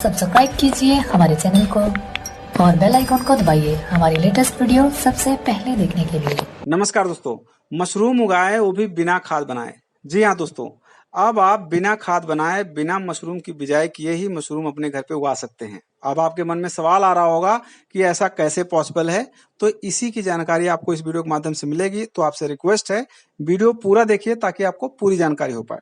Subscribe कीजिए हमारे channel को और बेल आइकन को दबाइए हमारी लेटेस्ट वीडियो सबसे पहले देखने के लिए। नमस्कार दोस्तों, मशरूम उगाए वो भी बिना खाद बनाए। जी हाँ दोस्तों, अब आप बिना खाद बनाए बिना मशरूम की बिजाई किए ही मशरूम अपने घर पे उगा सकते हैं। अब आपके मन में सवाल आ रहा होगा कि ऐसा कैसे पॉसिबल है, तो इसी की जानकारी आपको इस वीडियो के माध्यम से मिलेगी। तो आपसे रिक्वेस्ट है, वीडियो पूरा देखिए ताकि आपको पूरी जानकारी हो पाए।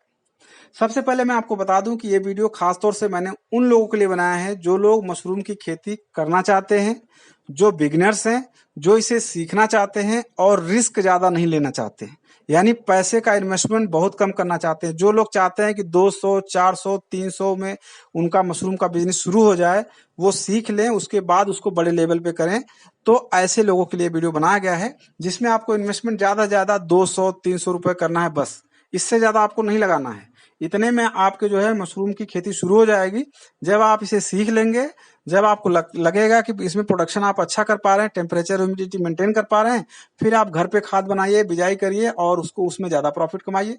सबसे पहले मैं आपको बता दूं कि ये वीडियो खास तौर से मैंने उन लोगों के लिए बनाया है जो लोग मशरूम की खेती करना चाहते हैं, जो बिगिनर्स हैं, जो इसे सीखना चाहते हैं और रिस्क ज्यादा नहीं लेना चाहते हैं, यानी पैसे का इन्वेस्टमेंट बहुत कम करना चाहते हैं। जो लोग चाहते हैं कि 200, 400, 300 में उनका मशरूम का बिजनेस शुरू हो जाए, वो सीख लें, उसके बाद उसको बड़े लेवल पे करें। तो ऐसे लोगों के लिए वीडियो बनाया गया है जिसमें आपको इन्वेस्टमेंट ज्यादा से ज्यादा 200, 300 रुपए करना है, बस इससे ज्यादा आपको नहीं लगाना है। इतने में आपके जो है मशरूम की खेती शुरू हो जाएगी। जब आप इसे सीख लेंगे, जब आपको लगेगा कि इसमें प्रोडक्शन आप अच्छा कर पा रहे हैं, टेम्परेचर ह्यूमिडिटी मेंटेन कर पा रहे हैं, फिर आप घर पे खाद बनाइए, बिजाई करिए और उसको उसमें ज्यादा प्रॉफिट कमाइए।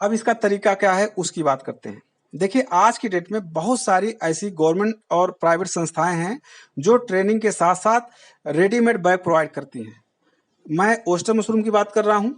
अब इसका तरीका क्या है उसकी बात करते हैं। देखिए, आज की डेट में बहुत सारी ऐसी गवर्नमेंट और प्राइवेट संस्थाएं हैं जो ट्रेनिंग के साथ साथ रेडीमेड बैग प्रोवाइड करती हैं। मैं ओस्टर मशरूम की बात कर रहा हूं।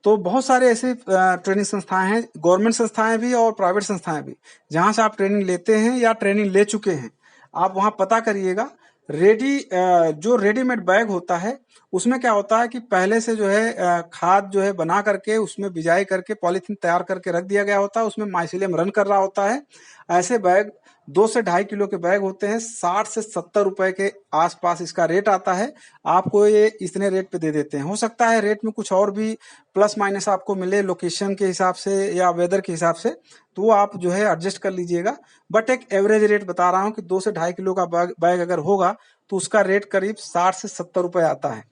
तो बहुत सारे ऐसे ट्रेनिंग संस्थाएं हैं, गवर्नमेंट संस्थाएं भी और प्राइवेट संस्थाएं भी, जहां से आप ट्रेनिंग लेते हैं या ट्रेनिंग ले चुके हैं। आप वहां पता करिएगा। जो रेडीमेड बैग होता है उसमें क्या होता है कि पहले से जो है खाद जो है बना करके उसमें बिजाई करके पॉलीथीन तैयार करके रख दिया गया होता है, उसमें माइसीलियम रन कर रहा होता है। ऐसे बैग 2 से 2.5 किलो के बैग होते हैं, 60 से 70 रुपए के आसपास इसका रेट आता है। आपको ये इतने रेट पे दे देते हैं। हो सकता है रेट में कुछ और भी प्लस माइनस आपको मिले लोकेशन के हिसाब से या वेदर के हिसाब से, तो वो आप जो है एडजस्ट कर लीजिएगा। बट एक एवरेज रेट बता रहा हूँ कि 2 से 2.5 किलो का बैग अगर होगा तो उसका रेट करीब 60 से 70 रुपए आता है,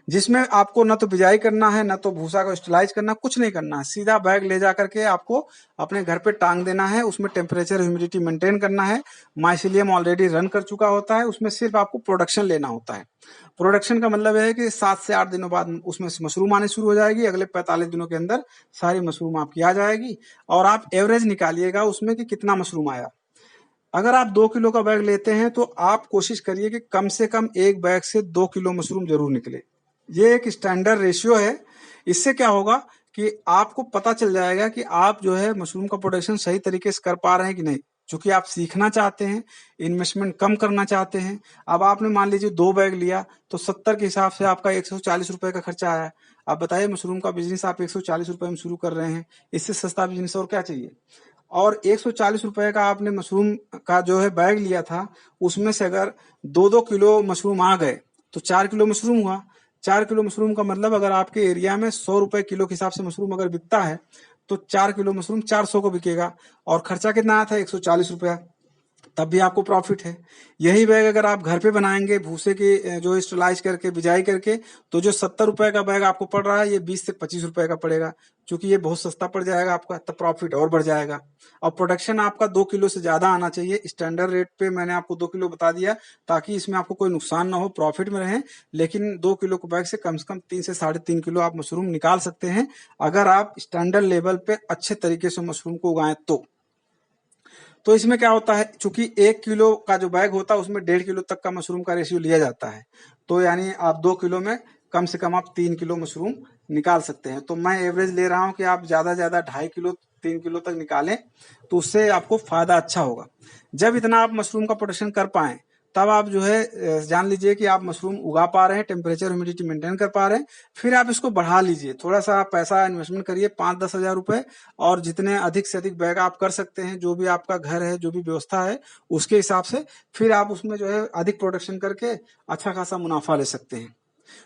जिसमें आपको ना तो बिजाई करना है, ना तो भूसा को स्टरलाइज करना, कुछ नहीं करना है। सीधा बैग ले जा करके आपको अपने घर पे टांग देना है। उसमें टेम्परेचर ह्यूमिडिटी मेंटेन करना है। माइसीलियम ऑलरेडी रन कर चुका होता है। उसमें सिर्फ आपको प्रोडक्शन लेना होता है। प्रोडक्शन का मतलब है कि 7 से 8 दिनों बाद उसमें से मशरूम आने शुरू हो जाएगी। अगले 45 दिनों के अंदर सारी मशरूम आपकी आ जाएगी और आप एवरेज निकालिएगा उसमें कि कितना मशरूम आया। अगर आप 2 किलो का बैग लेते हैं तो आप कोशिश करिए कि कम से कम एक बैग से 2 किलो मशरूम जरूर निकले। ये एक स्टैंडर्ड रेशियो है। इससे क्या होगा कि आपको पता चल जाएगा कि आप जो है मशरूम का प्रोडक्शन सही तरीके से कर पा रहे हैं कि नहीं। क्योंकि आप सीखना चाहते हैं, इन्वेस्टमेंट कम करना चाहते हैं। अब आपने मान लीजिए 2 बैग लिया तो 70 के हिसाब से आपका 140 रुपए का खर्चा आया। आप बताइए, मशरूम का बिजनेस आप 140 रुपए में शुरू कर रहे हैं, इससे सस्ता बिजनेस और क्या चाहिए। और 140 रुपए का आपने मशरूम का जो है बैग लिया था, उसमें से अगर 2-2 किलो मशरूम आ गए तो 4 किलो मशरूम हुआ। 4 किलो मशरूम का मतलब अगर आपके एरिया में 100 रुपए किलो के हिसाब से मशरूम अगर बिकता है तो 4 किलो मशरूम 400 को बिकेगा। और खर्चा कितना आया था, 140 रुपया। तब भी आपको प्रॉफिट है। यही बैग अगर आप घर पे बनाएंगे भूसे के जो स्टरलाइज करके बिजाई करके, तो जो 70 रुपए का बैग आपको पड़ रहा है ये 20 से 25 रुपए का पड़ेगा। क्योंकि ये बहुत सस्ता पड़ जाएगा आपका, तब प्रॉफिट और बढ़ जाएगा। और प्रोडक्शन आपका 2 किलो से ज्यादा आना चाहिए। स्टैंडर्ड रेट पे मैंने आपको 2 किलो बता दिया ताकि इसमें आपको कोई नुकसान ना हो, प्रॉफिट में रहे। लेकिन 2 किलो के बैग से कम 3 से 3.5 किलो आप मशरूम निकाल सकते हैं अगर आप स्टैंडर्ड लेवल पे अच्छे तरीके से मशरूम को उगाएं तो इसमें क्या होता है, चूंकि 1 किलो का जो बैग होता है उसमें 1.5 किलो तक का मशरूम का रेशियो लिया जाता है। तो यानी आप 2 किलो में कम से कम आप 3 किलो मशरूम निकाल सकते हैं। तो मैं एवरेज ले रहा हूं कि आप ज्यादा ज्यादा 2.5 किलो 3 किलो तक निकालें तो उससे आपको फायदा अच्छा होगा। जब इतना आप मशरूम का प्रोडक्शन कर पाए तब आप जो है जान लीजिए कि आप मशरूम उगा पा रहे हैं, टेम्परेचर ह्यूमिडिटी मेंटेन कर पा रहे हैं। फिर आप इसको बढ़ा लीजिए, थोड़ा सा पैसा इन्वेस्टमेंट करिए, 5-10 हजार रुपए, और जितने अधिक से अधिक बैग आप कर सकते हैं, जो भी आपका घर है, जो भी व्यवस्था है उसके हिसाब से, फिर आप उसमें जो है अधिक प्रोडक्शन करके अच्छा खासा मुनाफा ले सकते हैं।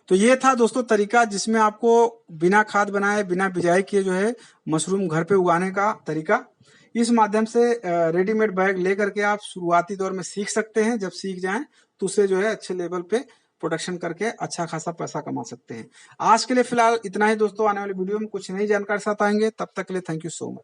तो ये था दोस्तों तरीका जिसमें आपको बिना खाद बनाए बिना बिजाई किए जो है मशरूम घर पे उगाने का तरीका। इस माध्यम से रेडीमेड बैग लेकर के आप शुरुआती दौर में सीख सकते हैं। जब सीख जाएं तो उससे जो है अच्छे लेवल पे प्रोडक्शन करके अच्छा खासा पैसा कमा सकते हैं। आज के लिए फिलहाल इतना ही दोस्तों। आने वाली वीडियो में कुछ नई जानकारी साथ आएंगे, तब तक के लिए थैंक यू सो मच।